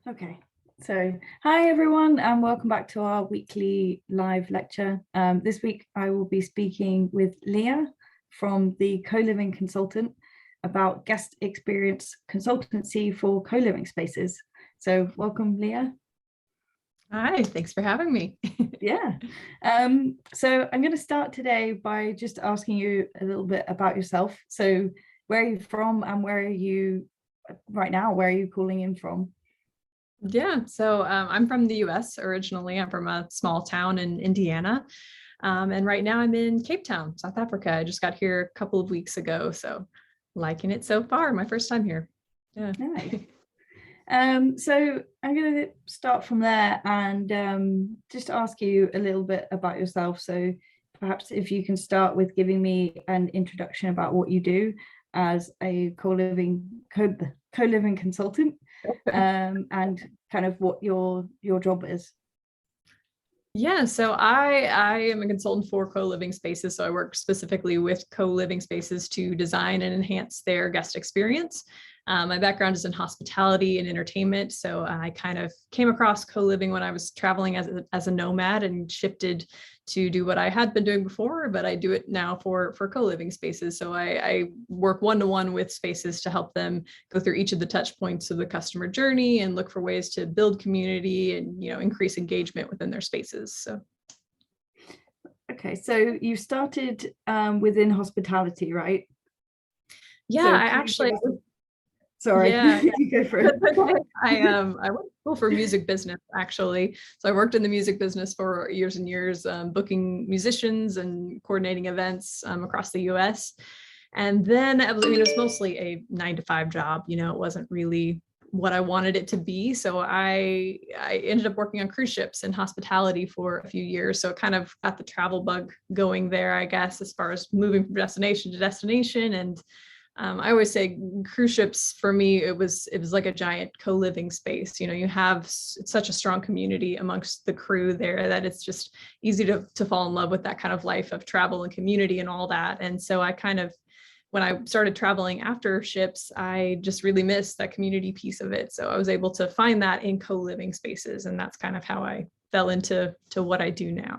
Okay, so hi everyone and welcome back to our weekly live lecture. This week I will be speaking with Leah from the Coliving Consultant about guest experience consultancy for co-living spaces. So welcome, Leah. Hi, thanks for having me. Yeah. So I'm going to start today by just asking you a little bit about yourself. So where are you from and where are you right now? Where are you calling in from? Yeah, so I'm from the US originally. I'm from a small town in Indiana. And right now I'm in Cape Town, South Africa. I just got here a couple of weeks ago, so liking it so far. My first time here. Yeah. Nice. So I'm going to start from there and just ask you a little bit about yourself. So perhaps if you can start with giving me an introduction about what you do as a co-living consultant, and kind of what your job is. Yeah, so I am a consultant for co-living spaces. So I work specifically with co-living spaces to design and enhance their guest experience. My background is in hospitality and entertainment. So I kind of came across co-living when I was traveling as a nomad and shifted to do what I had been doing before, but I do it now for co-living spaces. So I work one-to-one with spaces to help them go through each of the touch points of the customer journey and look for ways to build community and, increase engagement within their spaces. So. Okay, so you started within hospitality, right? Yeah, so I actually. Sorry, yeah, you go for it. I went to school for music business actually. So I worked in the music business for years and years, booking musicians and coordinating events across the US. And then it was mostly a 9-to-5 job. It wasn't really what I wanted it to be. So I ended up working on cruise ships and hospitality for a few years. So it kind of got the travel bug going there, I guess, as far as moving from destination to destination. And I always say cruise ships for me, it was like a giant co-living space. You have such a strong community amongst the crew there that it's just easy to fall in love with that kind of life of travel and community and all that. And so I kind of, when I started traveling after ships, I just really missed that community piece of it. So I was able to find that in co-living spaces, and that's kind of how I fell into what I do now.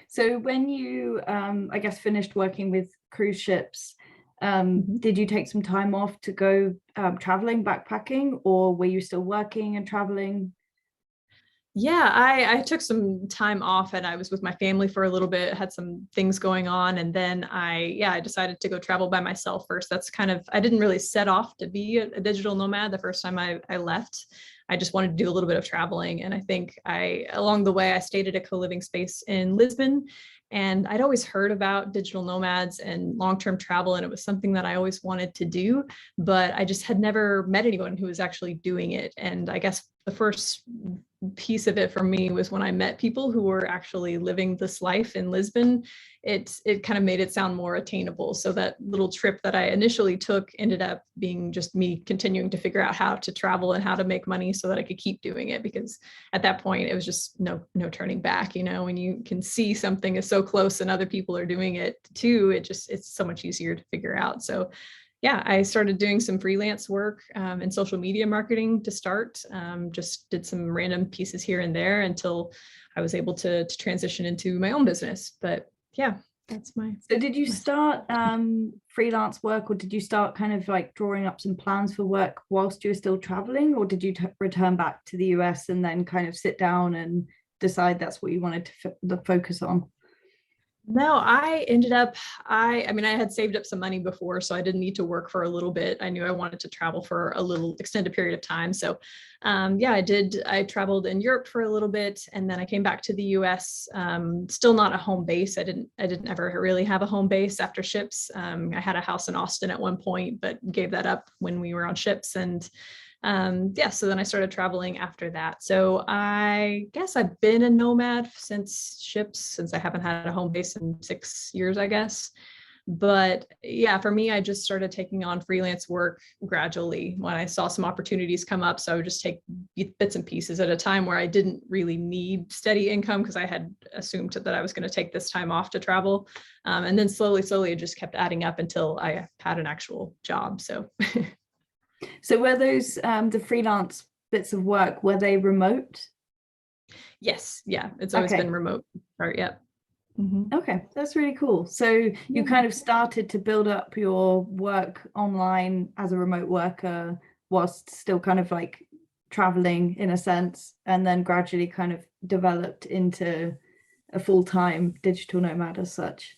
So when you, I guess, finished working with cruise ships, did you take some time off to go traveling, backpacking, or were you still working and traveling? Yeah, I took some time off and I was with my family for a little bit, had some things going on. And then I decided to go travel by myself first. That's kind of, I didn't really set off to be a digital nomad the first time I left. I just wanted to do a little bit of traveling. And I think along the way, I stayed at a co-living space in Lisbon. And I'd always heard about digital nomads and long-term travel, and it was something that I always wanted to do, but I just had never met anyone who was actually doing it. And I guess the first piece of it for me was when I met people who were actually living this life in Lisbon. It kind of made it sound more attainable. So that little trip that I initially took ended up being just me continuing to figure out how to travel and how to make money so that I could keep doing it, because at that point it was just no turning back. When you can see something is so close and other people are doing it too, it's so much easier to figure out. So yeah, I started doing some freelance work in social media marketing to start. Just did some random pieces here and there until I was able to transition into my own business. But yeah, that's my. So did you start freelance work, or did you start kind of like drawing up some plans for work whilst you were still traveling, or did you return back to the US and then kind of sit down and decide that's what you wanted to focus on? No, I ended up, I had saved up some money before, so I didn't need to work for a little bit. I knew I wanted to travel for a little extended period of time. So yeah, I traveled in Europe for a little bit, and then I came back to the US, still not a home base. I didn't ever really have a home base after ships. I had a house in Austin at one point, but gave that up when we were on ships. And so then I started traveling after that. So I guess I've been a nomad since ships, since I haven't had a home base in 6 years, I guess. But yeah, for me, I just started taking on freelance work gradually when I saw some opportunities come up. So I would just take bits and pieces at a time where I didn't really need steady income, because I had assumed that I was going to take this time off to travel. And then slowly, it just kept adding up until I had an actual job. So So were those the freelance bits of work, were they remote? Yes, yeah, it's always been remote. Yep. Mm-hmm. Okay, that's really cool. So you kind of started to build up your work online as a remote worker whilst still kind of like traveling in a sense, and then gradually kind of developed into a full-time digital nomad as such.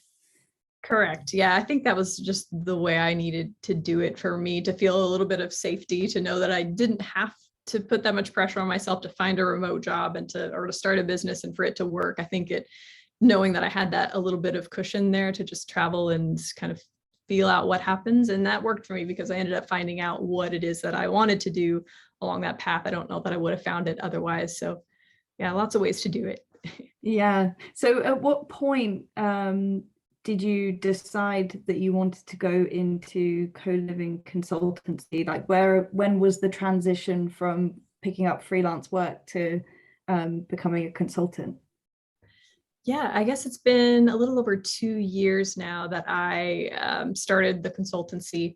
Correct. Yeah, I think that was just the way I needed to do it for me to feel a little bit of safety, to know that I didn't have to put that much pressure on myself to find a remote job and to start a business and for it to work. I think knowing that I had that a little bit of cushion there to just travel and kind of feel out what happens. And that worked for me because I ended up finding out what it is that I wanted to do along that path. I don't know that I would have found it otherwise. So yeah, lots of ways to do it. Yeah. So at what point did you decide that you wanted to go into co-living consultancy? Like when was the transition from picking up freelance work to becoming a consultant? Yeah, I guess it's been a little over 2 years now that I started the consultancy,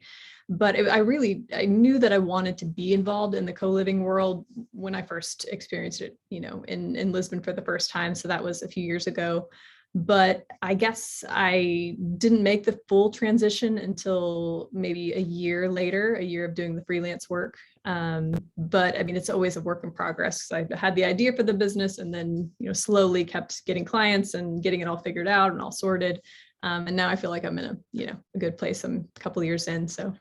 but I knew that I wanted to be involved in the co-living world when I first experienced it, in Lisbon for the first time. So that was a few years ago. But I guess I didn't make the full transition until maybe a year later, a year of doing the freelance work. But I mean, it's always a work in progress. I had the idea for the business and then, slowly kept getting clients and getting it all figured out and all sorted. And now I feel like I'm in a good place. I'm a couple of years in, so.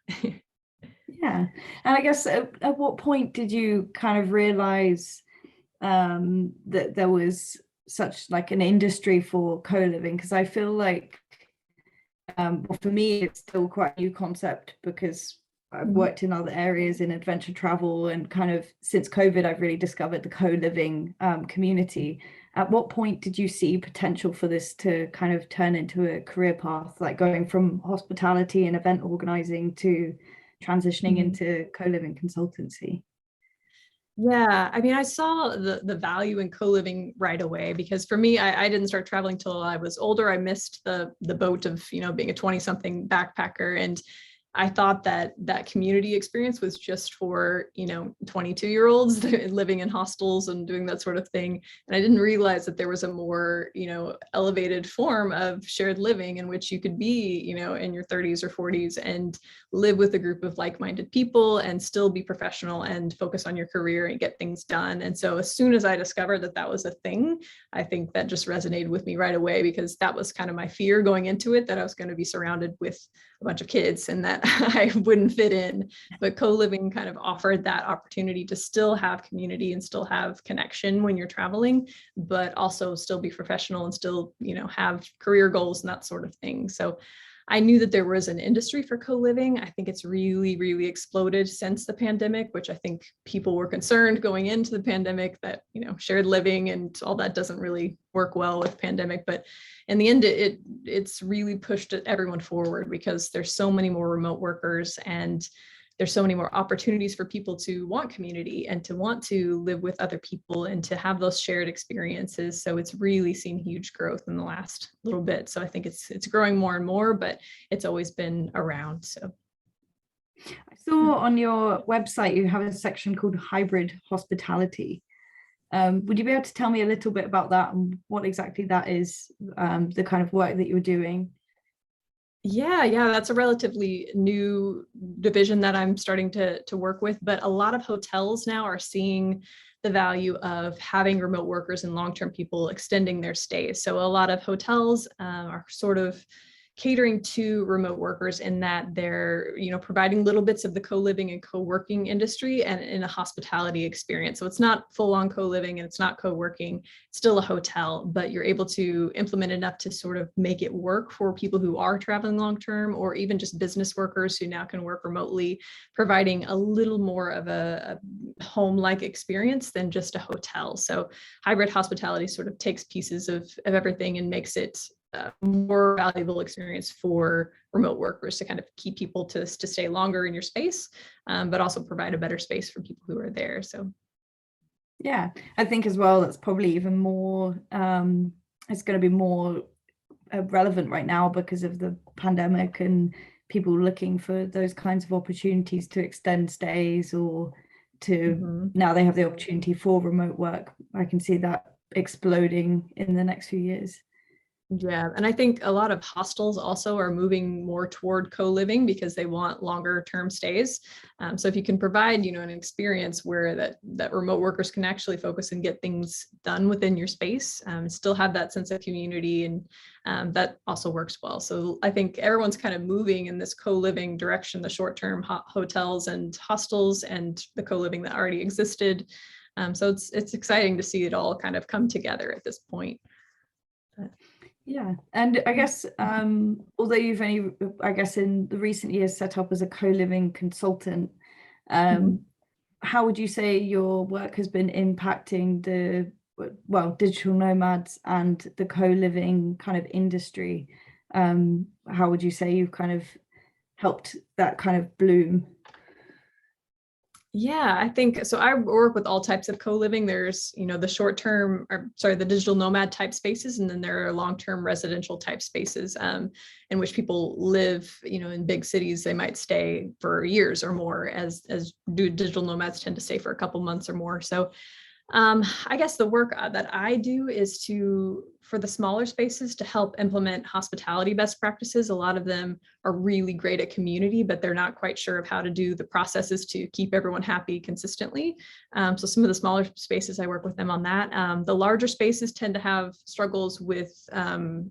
Yeah. And I guess at what point did you kind of realize that there was such like an industry for co-living? Because I feel like well, for me it's still quite a new concept because I've worked in other areas in adventure travel, and kind of since COVID I've really discovered the co-living community. At what point did you see potential for this to kind of turn into a career path, like going from hospitality and event organizing to transitioning into co-living consultancy? Yeah, I mean, I saw the value in co-living right away because for me, I didn't start traveling till I was older. I missed the boat of, being a 20-something backpacker. And I thought that community experience was just for, 22-year-olds living in hostels and doing that sort of thing. And I didn't realize that there was a more, elevated form of shared living in which you could be, in your 30s or 40s and live with a group of like-minded people and still be professional and focus on your career and get things done. And so as soon as I discovered that that was a thing, I think that just resonated with me right away, because that was kind of my fear going into it, that I was going to be surrounded with a bunch of kids and that I wouldn't fit in. But co-living kind of offered that opportunity to still have community and still have connection when you're traveling, but also still be professional and still, have career goals and that sort of thing. So I knew that there was an industry for co-living. I think it's really, really exploded since the pandemic, which I think people were concerned going into the pandemic that, shared living and all that doesn't really work well with pandemic. But in the end, it's really pushed everyone forward because there's so many more remote workers and there's so many more opportunities for people to want community and to want to live with other people and to have those shared experiences. So it's really seen huge growth in the last little bit. So I think it's growing more and more, but it's always been around. So I saw on your website you have a section called hybrid hospitality. Would you be able to tell me a little bit about that and what exactly that is, the kind of work that you were doing? Yeah, that's a relatively new division that I'm starting to work with, but a lot of hotels now are seeing the value of having remote workers and long-term people extending their stays. So a lot of hotels are sort of catering to remote workers in that they're, providing little bits of the co-living and co-working industry and in a hospitality experience. So it's not full-on co-living and it's not co-working, it's still a hotel, but you're able to implement enough to sort of make it work for people who are traveling long-term, or even just business workers who now can work remotely, providing a little more of a home-like experience than just a hotel. So hybrid hospitality sort of takes pieces of everything and makes it more valuable experience for remote workers to kind of keep people to stay longer in your space, but also provide a better space for people who are there. So yeah, I think as well that's probably even more it's going to be more relevant right now because of the pandemic and people looking for those kinds of opportunities to extend stays or to Mhm. now they have the opportunity for remote work. I can see that exploding in the next few years. Yeah, and I think a lot of hostels also are moving more toward co-living because they want longer term stays. So if you can provide, an experience where that remote workers can actually focus and get things done within your space, still have that sense of community, and that also works well. So I think everyone's kind of moving in this co-living direction, the short-term hotels and hostels and the co-living that already existed. So it's exciting to see it all kind of come together at this point. Yeah, and I guess although you've only, I guess, in the recent years set up as a co-living consultant, Mhm. how would you say your work has been impacting the, well, digital nomads and the co-living kind of industry? How would you say you've kind of helped that kind of bloom? Yeah, I think so. I work with all types of co-living. There's, the short-term, or sorry, the digital nomad type spaces, and then there are long-term residential type spaces in which people live, in big cities. They might stay for years or more, as do digital nomads tend to stay for a couple months or more. So I guess the work that I do is for the smaller spaces, to help implement hospitality best practices. A lot of them are really great at community, but they're not quite sure of how to do the processes to keep everyone happy consistently. So some of the smaller spaces, I work with them on that. The larger spaces tend to have struggles with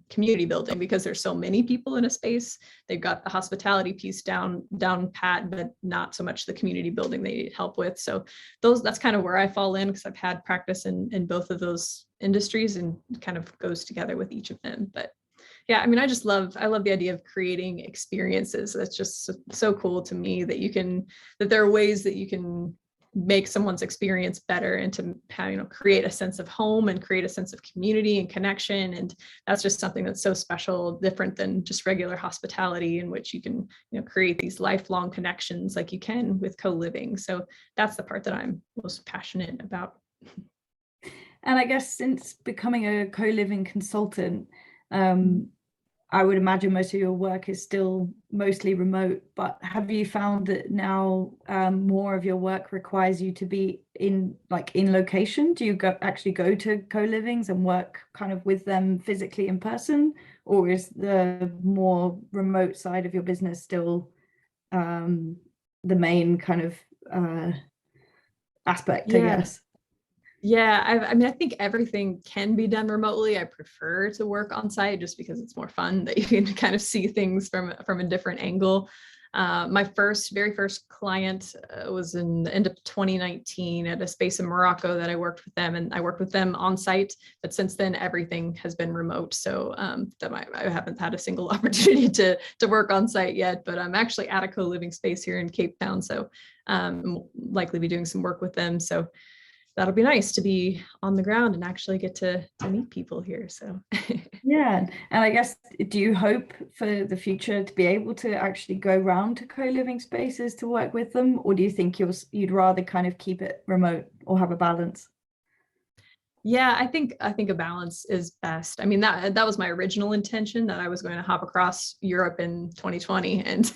community building because there's so many people in a space. They've got the hospitality piece down pat, but not so much the community building they need help with. So that's kind of where I fall in, because I've had practice in both of those industries, and kind of goes together with each of them. But yeah, I mean, I love the idea of creating experiences. That's just so cool to me, that there are ways that you can make someone's experience better, and to create a sense of home and create a sense of community and connection. And that's just something that's so special, different than just regular hospitality, in which you can create these lifelong connections like you can with co-living. So that's the part that I'm most passionate about. And I guess since becoming a co-living consultant, Mhm. I would imagine most of your work is still mostly remote, but have you found that now more of your work requires you to be in location? Do you actually go to co-livings and work kind of with them physically in person, or is the more remote side of your business still the main kind of aspect, I Yeah. guess? Yeah, I mean, I think everything can be done remotely. I prefer to work on site just because it's more fun, that you can kind of see things from a different angle. My very first client was in the end of 2019 at a space in Morocco that I worked with them, and I worked with them on site. But since then, everything has been remote. So I haven't had a single opportunity to work on site yet. But I'm actually at a co-living space here in Cape Town, so I'm likely be doing some work with them. So that'll be nice to be on the ground and actually get to meet people here. So Yeah, and I guess, do you hope for the future to be able to actually go round to co-living spaces to work with them, or do you think you'd rather kind of keep it remote or have a balance? yeah, I think a balance is best. I mean, that was my original intention, that I was going to hop across Europe in 2020 and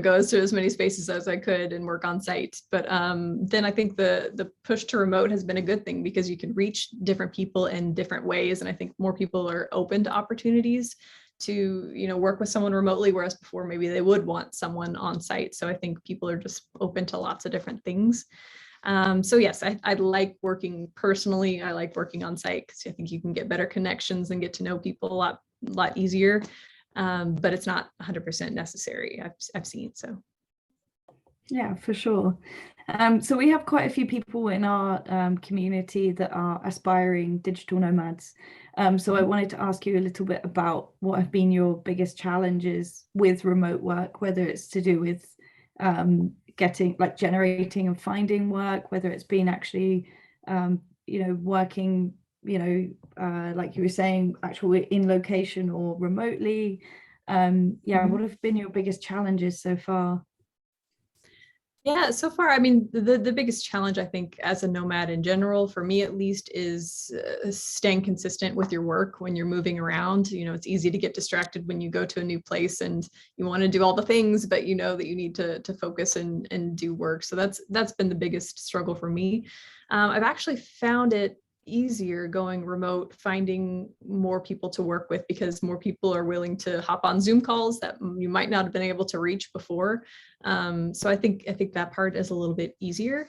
go to as many spaces as I could and work on site. But then I think the push to remote has been a good thing, because you can reach different people in different ways, and I think more people are open to opportunities to work with someone remotely, whereas before maybe they would want someone on site. So I think people are just open to lots of different things. So yes, I like working personally. I like working on site because I think you can get better connections and get to know people a lot easier. But it's not 100% necessary. I've seen so. Yeah, for sure. So we have quite a few people in our community that are aspiring digital nomads. So I wanted to ask you a little bit about what have been your biggest challenges with remote work, whether it's to do with generating and finding work, whether it's been actually working, like you were saying, actually in location or remotely. Yeah, Mhm. what have been your biggest challenges so far? Yeah, so far, I mean, the biggest challenge I think as a nomad in general, for me at least, is staying consistent with your work when you're moving around. You know, it's easy to get distracted when you go to a new place and you want to do all the things, but you know that you need to focus and do work. So that's been the biggest struggle for me. I've actually found it easier going remote, finding more people to work with because more people are willing to hop on Zoom calls that you might not have been able to reach before. So I think that part is a little bit easier.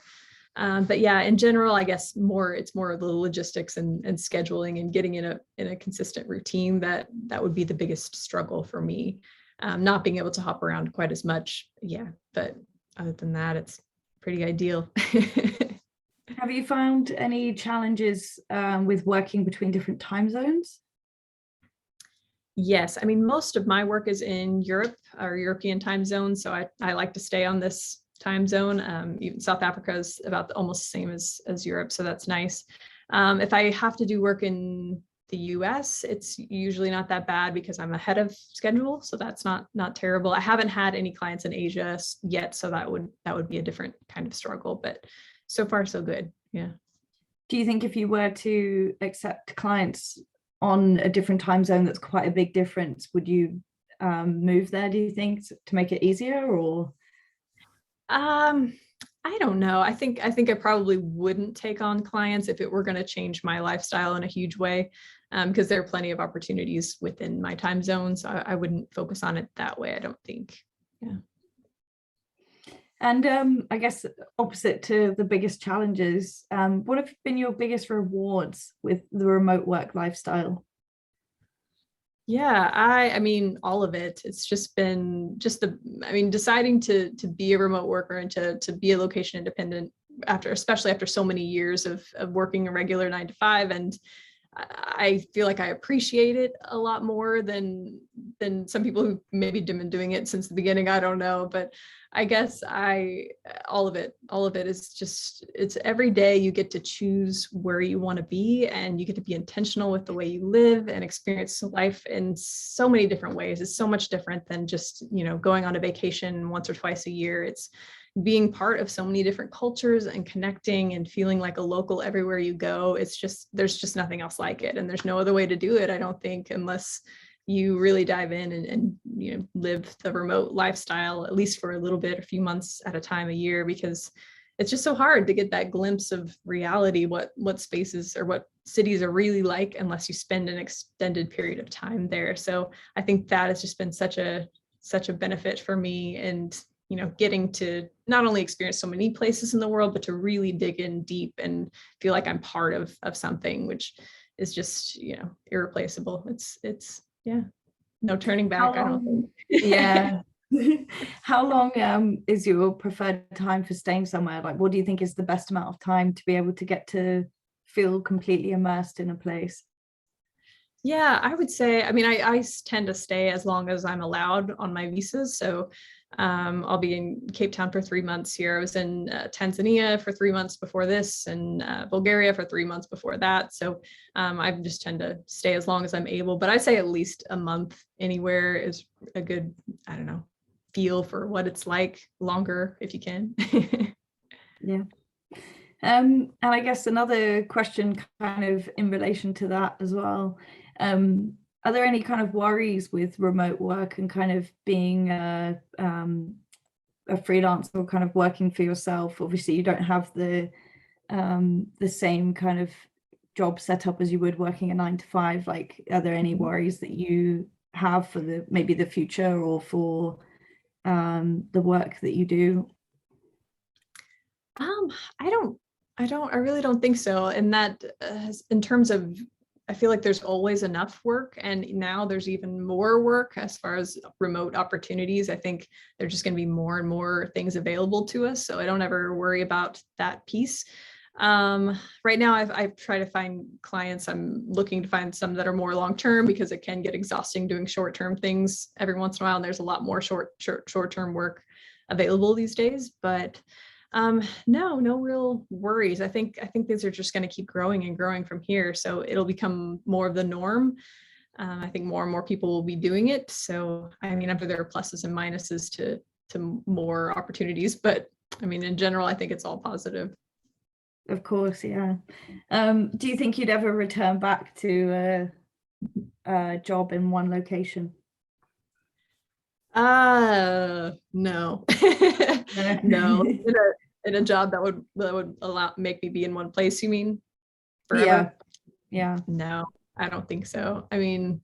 But yeah, in general, I guess it's more of the logistics and scheduling and getting in a consistent routine that would be the biggest struggle for me. Not being able to hop around quite as much. Yeah, but other than that, it's pretty ideal. Have you found any challenges with working between different time zones? Yes, I mean, most of my work is in Europe or European time zone, so I like to stay on this time zone. Even South Africa is about almost the same as Europe, so that's nice. If I have to do work in the US, it's usually not that bad because I'm ahead of schedule, so that's not terrible. I haven't had any clients in Asia yet, so that would be a different kind of struggle, but so far so good. Yeah. Do you think if you were to accept clients on a different time zone, that's quite a big difference, would you move there, do you think, to make it easier? Or Um, I don't know. I think I probably wouldn't take on clients if it were going to change my lifestyle in a huge way, because there are plenty of opportunities within my time zone. So I wouldn't focus on it that way, I don't think. Yeah. and I guess opposite to the biggest challenges, what have been your biggest rewards with the remote work lifestyle? Yeah, I mean all of it. It's just been I mean, deciding to be a remote worker and to be a location independent especially after so many years of working a regular 9 to 5. And I feel like I appreciate it a lot more than some people who maybe been doing it since the beginning. I don't know, but I guess all of it is just, it's every day you get to choose where you want to be and you get to be intentional with the way you live and experience life in so many different ways. It's so much different than just, going on a vacation once or twice a year. It's being part of so many different cultures and connecting and feeling like a local everywhere you go. It's just, there's just nothing else like it. And there's no other way to do it, I don't think, unless you really dive in and live the remote lifestyle, at least for a little bit, a few months at a time a year, because it's just so hard to get that glimpse of reality, what spaces or what cities are really like, unless you spend an extended period of time there. So I think that has just been such a benefit for me. And getting to not only experience so many places in the world, but to really dig in deep and feel like I'm part of something, which is just, irreplaceable. It's yeah, no turning How back, I don't long? think. Yeah. How long is your preferred time for staying somewhere? Like, what do you think is the best amount of time to be able to get to feel completely immersed in a place? Yeah, I would say, I mean, I tend to stay as long as I'm allowed on my visas. So I'll be in Cape Town for 3 months here. I was in Tanzania for 3 months before this, and Bulgaria for 3 months before that. So I just tend to stay as long as I'm able. But I say at least a month anywhere is a good, I don't know, feel for what it's like. Longer if you can. Yeah. And I guess another question kind of in relation to that as well. Are there any kind of worries with remote work and kind of being a freelancer or kind of working for yourself? Obviously, you don't have the same kind of job set up as you would working a 9 to 5. Like, are there any worries that you have for maybe the future or for the work that you do? I don't, I really don't think so. And that in terms of, I feel like there's always enough work, and now there's even more work as far as remote opportunities. I think there's just going to be more and more things available to us. So I don't ever worry about that piece. Right now I've tried to find clients. I'm looking to find some that are more long-term, because it can get exhausting doing short-term things every once in a while. And there's a lot more short-term work available these days, but no real worries. I think these are just going to keep growing and growing from here. So it'll become more of the norm. I think more and more people will be doing it. So, I mean, there are pluses and minuses to more opportunities, but I mean, in general, I think it's all positive. Of course, yeah. Do you think you'd ever return back to a job in one location? No. No. No. In a job that would make me be in one place, you mean? Yeah, Forever? yeah, No, I don't think so. I mean,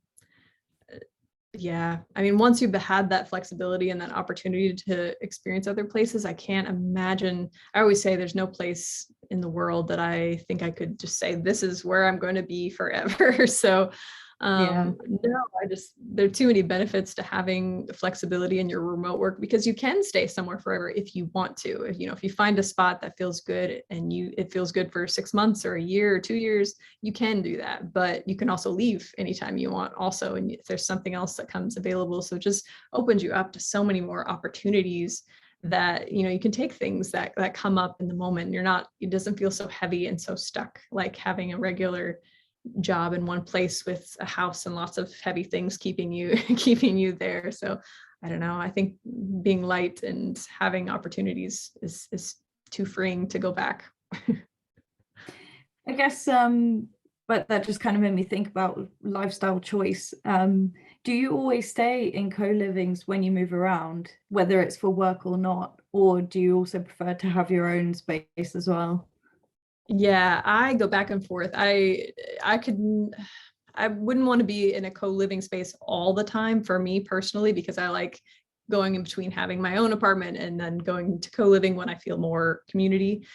yeah, I mean, once you've had that flexibility and that opportunity to experience other places, I can't imagine. I always say there's no place in the world that I think I could just say, this is where I'm going to be forever. So, yeah, no, there are too many benefits to having flexibility in your remote work, because you can stay somewhere forever if you want to. If you find a spot that feels good and it feels good for 6 months or a year or 2 years, you can do that, but you can also leave anytime you want also. And if there's something else that comes available, so it just opens you up to so many more opportunities that, you can take things that come up in the moment. It doesn't feel so heavy and so stuck like having a regular job in one place with a house and lots of heavy things keeping you keeping you there. So I don't know. I think being light and having opportunities is too freeing to go back. I guess, but that just kind of made me think about lifestyle choice. Do you always stay in co-livings when you move around, whether it's for work or not, or do you also prefer to have your own space as well? Yeah, I go back and forth. I wouldn't want to be in a co-living space all the time for me personally, because I like going in between having my own apartment and then going to co-living when I feel more community.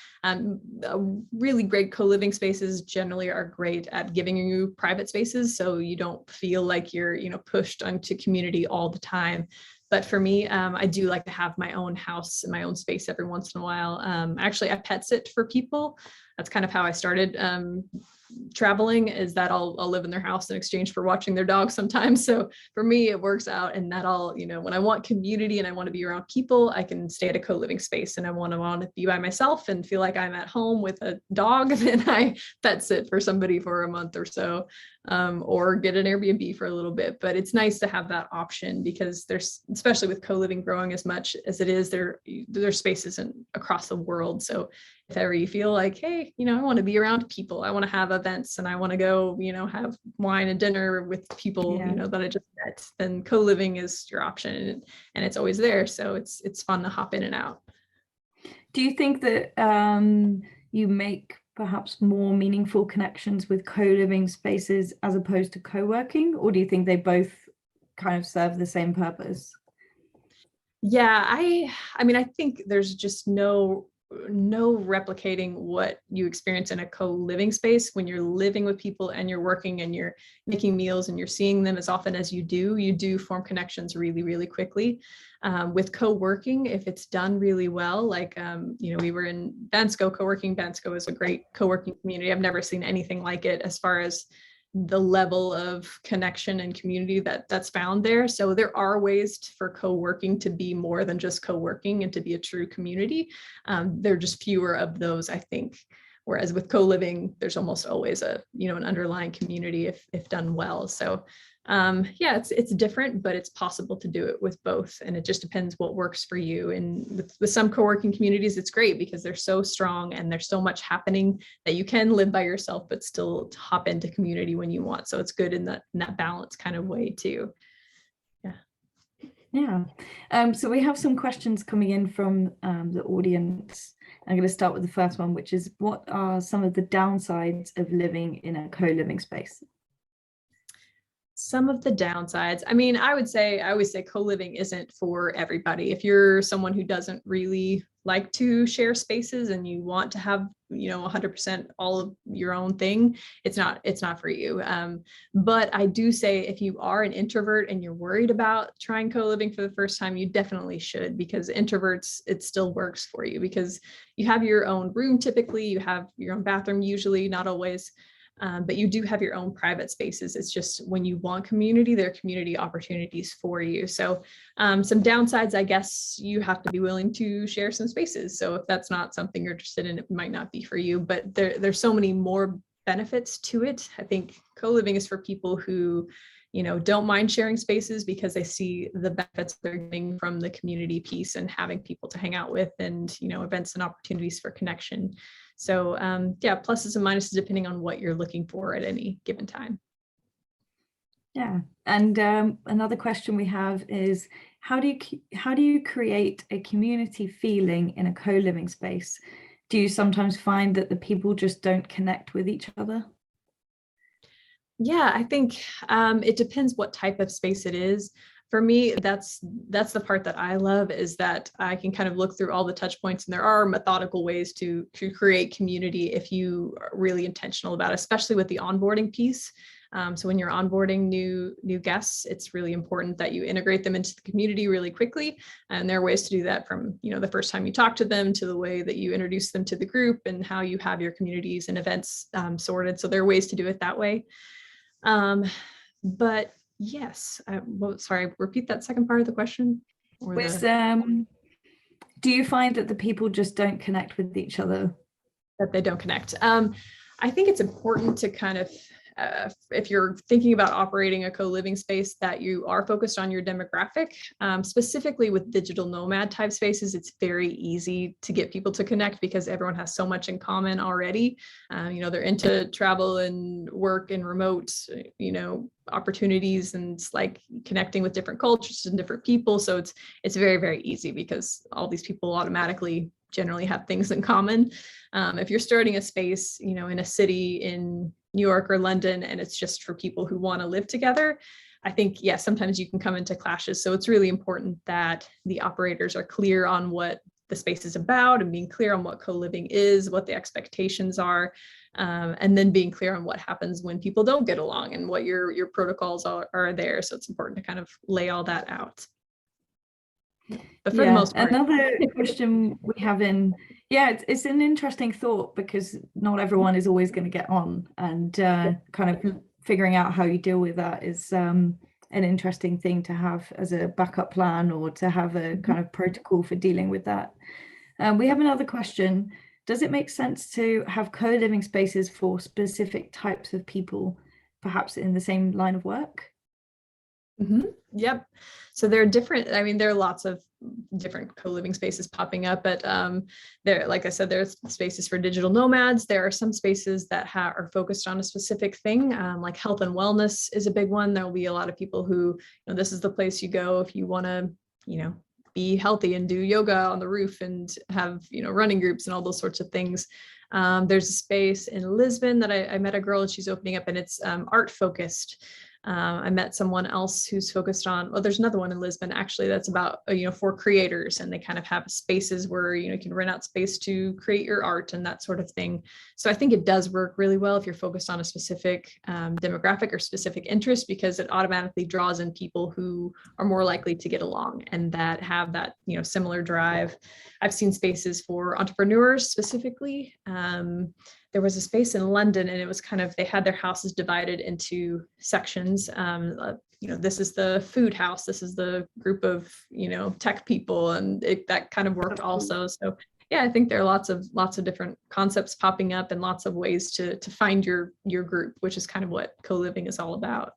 Really great co-living spaces generally are great at giving you private spaces, so you don't feel like you're pushed onto community all the time. But for me, I do like to have my own house and my own space every once in a while. Actually, I pet sit for people. That's kind of how I started traveling, is that I'll live in their house in exchange for watching their dog sometimes. So for me, it works out. And that when I want community and I want to be around people, I can stay at a co-living space. And I want to be by myself and feel like I'm at home with a dog, then I pet sit for somebody for a month or so, or get an Airbnb for a little bit. But it's nice to have that option, because especially with co-living growing as much as it is, their space isn't across the world. So if ever you feel like, hey, I want to be around people, I want to have events, and I want to go, have wine and dinner with people, Yeah. that I just met, then co-living is your option, and it's always there. So it's fun to hop in and out. Do you think that you make perhaps more meaningful connections with co-living spaces as opposed to co-working, or do you think they both kind of serve the same purpose? Yeah, I mean, I think there's just no replicating what you experience in a co-living space. When you're living with people and you're working and you're making meals and you're seeing them as often as you do form connections really, really quickly. With co-working, if it's done really well, like, we were in Bansko co-working. Bansko is a great co-working community. I've never seen anything like it as far as the level of connection and community that's found there. So there are ways for co-working to be more than just co-working and to be a true community. There are just fewer of those, I think. Whereas with co-living, there's almost always an underlying community if done well. So yeah, it's different, but it's possible to do it with both. And it just depends what works for you. And with some co-working communities, it's great because they're so strong and there's so much happening that you can live by yourself, but still hop into community when you want. So it's good in that balance kind of way too. Yeah. So we have some questions coming in from the audience. I'm going to start with the first one, which is, what are some of the downsides of living in a co-living space? Some of the downsides, I mean, I always say co-living isn't for everybody. If you're someone who doesn't really like to share spaces and you want to have 100% all of your own thing, it's not for you. But I do say, if you are an introvert and you're worried about trying co-living for the first time, you definitely should, because introverts, it still works for you because you have your own room. Typically you have your own bathroom, usually, not always. But you do have your own private spaces. It's just when you want community, there are community opportunities for you. So some downsides, I guess you have to be willing to share some spaces. So if that's not something you're interested in, it might not be for you, but there's so many more benefits to it. I think co-living is for people who don't mind sharing spaces because they see the benefits they're getting from the community piece and having people to hang out with, and, events and opportunities for connection. So pluses and minuses depending on what you're looking for at any given time. Yeah, and another question we have is, how do you create a community feeling in a co-living space? Do you sometimes find that the people just don't connect with each other? Yeah, I think it depends what type of space it is. For me, that's the part that I love, is that I can kind of look through all the touch points, and there are methodical ways to create community if you are really intentional about it, especially with the onboarding piece. So when you're onboarding new guests, it's really important that you integrate them into the community really quickly. And there are ways to do that from, the first time you talk to them to the way that you introduce them to the group and how you have your communities and events sorted. So there are ways to do it that way. But yes, sorry, repeat that second part of the question. Do you find that the people just don't connect with each other? That they don't connect. I think it's important to kind of, if you're thinking about operating a co-living space, that you are focused on your demographic. Specifically with digital nomad type spaces, it's very easy to get people to connect because everyone has so much in common already. They're into travel and work and remote, opportunities, and it's like connecting with different cultures and different people. So it's very, very easy because all these people automatically generally have things in common. If you're starting a space, in a city in New York or London, and it's just for people who want to live together, I think, sometimes you can come into clashes. So it's really important that the operators are clear on what the space is about, and being clear on what co-living is, what the expectations are, and then being clear on what happens when people don't get along and what your protocols are there. So it's important to kind of lay all that out. But for the most part, another question we have it's an interesting thought, because not everyone is always going to get on, and kind of figuring out how you deal with that is an interesting thing to have as a backup plan, or to have a kind of protocol for dealing with that. We have another question. Does it make sense to have co-living spaces for specific types of people, perhaps in the same line of work? Yep. So there are lots of different co-living spaces popping up, but like I said, there's spaces for digital nomads. There are some spaces that are focused on a specific thing, like health and wellness is a big one. There will be a lot of people who, this is the place you go if you want to, be healthy and do yoga on the roof and have, running groups and all those sorts of things. There's a space in Lisbon that I met a girl, and she's opening up, and it's art focused. I met someone else who's focused on, there's another one in Lisbon actually that's about, for creators, and they kind of have spaces where, you can rent out space to create your art and that sort of thing. So I think it does work really well if you're focused on a specific demographic or specific interest, because it automatically draws in people who are more likely to get along and that have that, similar drive. I've seen spaces for entrepreneurs specifically. There was a space in London, and it was they had their houses divided into sections. This is the food house, this is the group of, tech people, and that kind of worked also. So yeah, I think there are lots of different concepts popping up, and lots of ways to find your group, which is kind of what co-living is all about.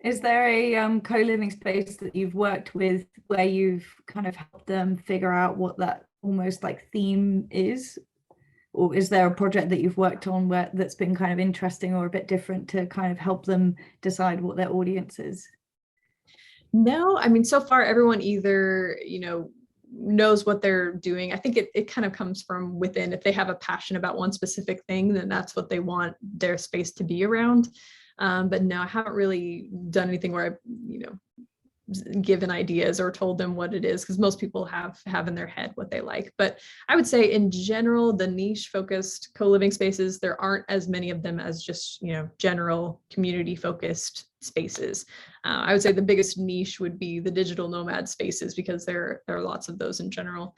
Is there a co-living space that you've worked with where you've kind of helped them figure out what that almost like theme is? Or is there a project that you've worked on that's been kind of interesting or a bit different to kind of help them decide what their audience is? No, so far everyone either, knows what they're doing. I think it kind of comes from within. If they have a passion about one specific thing, then that's what they want their space to be around. But no, I haven't really done anything where I, given ideas or told them what it is, because most people have in their head what they like. But I would say in general, the niche focused co-living spaces, there aren't as many of them as just, general community focused spaces. I would say the biggest niche would be the digital nomad spaces, because there are lots of those in general.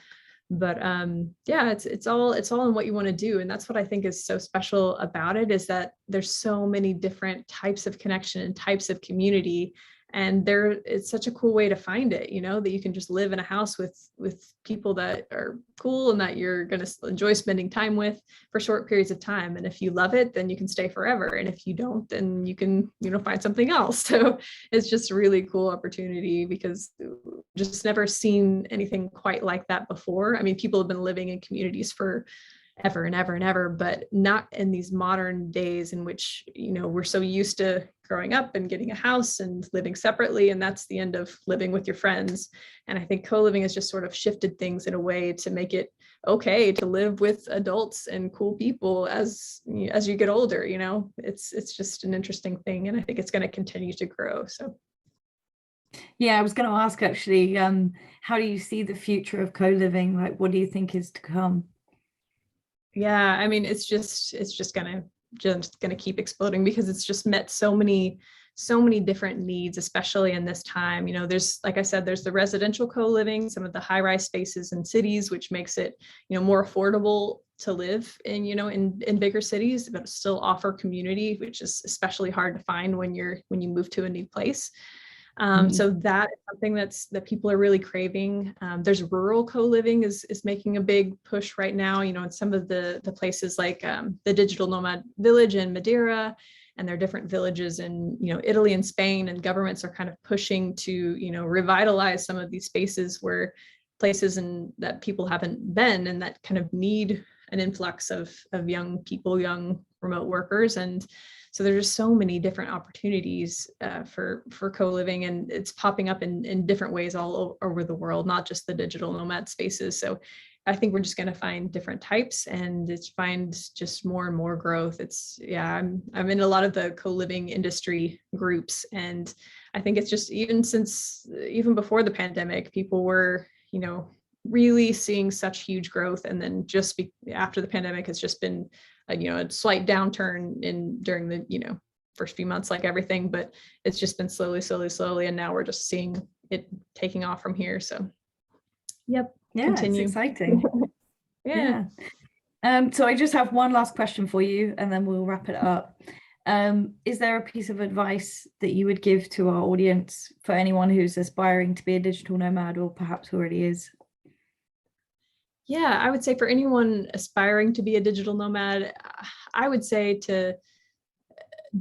But it's all in what you want to do. And that's what I think is so special about it, is that there's so many different types of connection and types of community. And it's such a cool way to find it, you know, that you can just live in a house with people that are cool and that you're going to enjoy spending time with for short periods of time. And if you love it, then you can stay forever. And if you don't, then you can, you know, find something else. So it's just a really cool opportunity, because just never seen anything quite like that before. I mean, people have been living in communities for ever and ever and ever, but not in these modern days in which, you know, we're so used to growing up and getting a house and living separately, and that's the end of living with your friends. And I think co-living has just sort of shifted things in a way to make it okay to live with adults and cool people as you get older. You know, it's just an interesting thing, and I think it's going to continue to grow. So yeah, I was going to ask actually, how do you see the future of co-living? Like, what do you think is to come? yeah, I mean, it's just gonna keep exploding, because it's just met so many different needs, especially in this time. You know, there's, like I said, there's the residential co-living, some of the high-rise spaces in cities, which makes it, you know, more affordable to live in, you know, in bigger cities, but still offer community, which is especially hard to find when you move to a new place. So that is something that people are really craving. There's rural co-living is making a big push right now, you know, in some of the places like the Digital Nomad Village in Madeira, and there are different villages in, you know, Italy and Spain, and governments are kind of pushing to, you know, revitalize some of these spaces where places and that people haven't been, and that kind of need an influx of young people, young remote workers. And so there's just so many different opportunities for co-living, and it's popping up in different ways all over the world, not just the digital nomad spaces. So I think we're just going to find different types, and it's find just more and more growth. It's, yeah, I'm in a lot of the co-living industry groups, and I think it's just even before the pandemic, people were, you know, really seeing such huge growth, and then just after the pandemic, it's just been you know, a slight downturn during the, you know, first few months, like everything, but it's just been slowly, and now we're just seeing it taking off from here. So yep, yeah, continue. it's exciting. Yeah. So I just have one last question for you, and then we'll wrap it up. Is there a piece of advice that you would give to our audience for anyone who's aspiring to be a digital nomad, or perhaps already is? Yeah, I would say for anyone aspiring to be a digital nomad, I would say to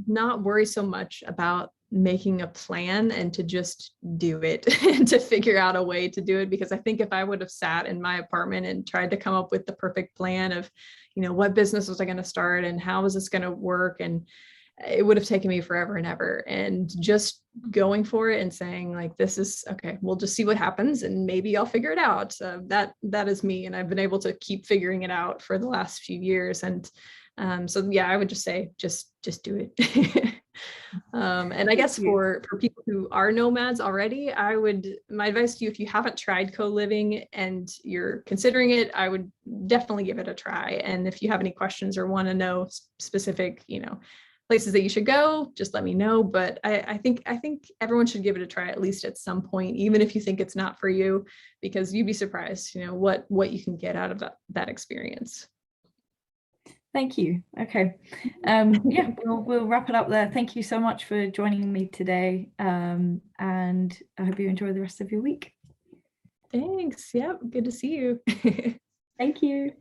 not worry so much about making a plan, and to just do it and to figure out a way to do it. Because I think if I would have sat in my apartment and tried to come up with the perfect plan of, you know, what business was I going to start and how is this going to work, and it would have taken me forever and ever. And just going for it and saying, like, this is okay, we'll just see what happens, and maybe I'll figure it out. That is me, and I've been able to keep figuring it out for the last few years. And so yeah, I would just say just do it. And I guess for people who are nomads already, my advice to you, if you haven't tried co-living and you're considering it, I would definitely give it a try. And if you have any questions or want to know specific, you know, places that you should go, just let me know. But I think everyone should give it a try, at least at some point, even if you think it's not for you, because you'd be surprised, you know, what you can get out of that experience. Thank you. Okay. Yeah, we'll wrap it up there. Thank you so much for joining me today. And I hope you enjoy the rest of your week. Thanks. Yeah, good to see you. Thank you.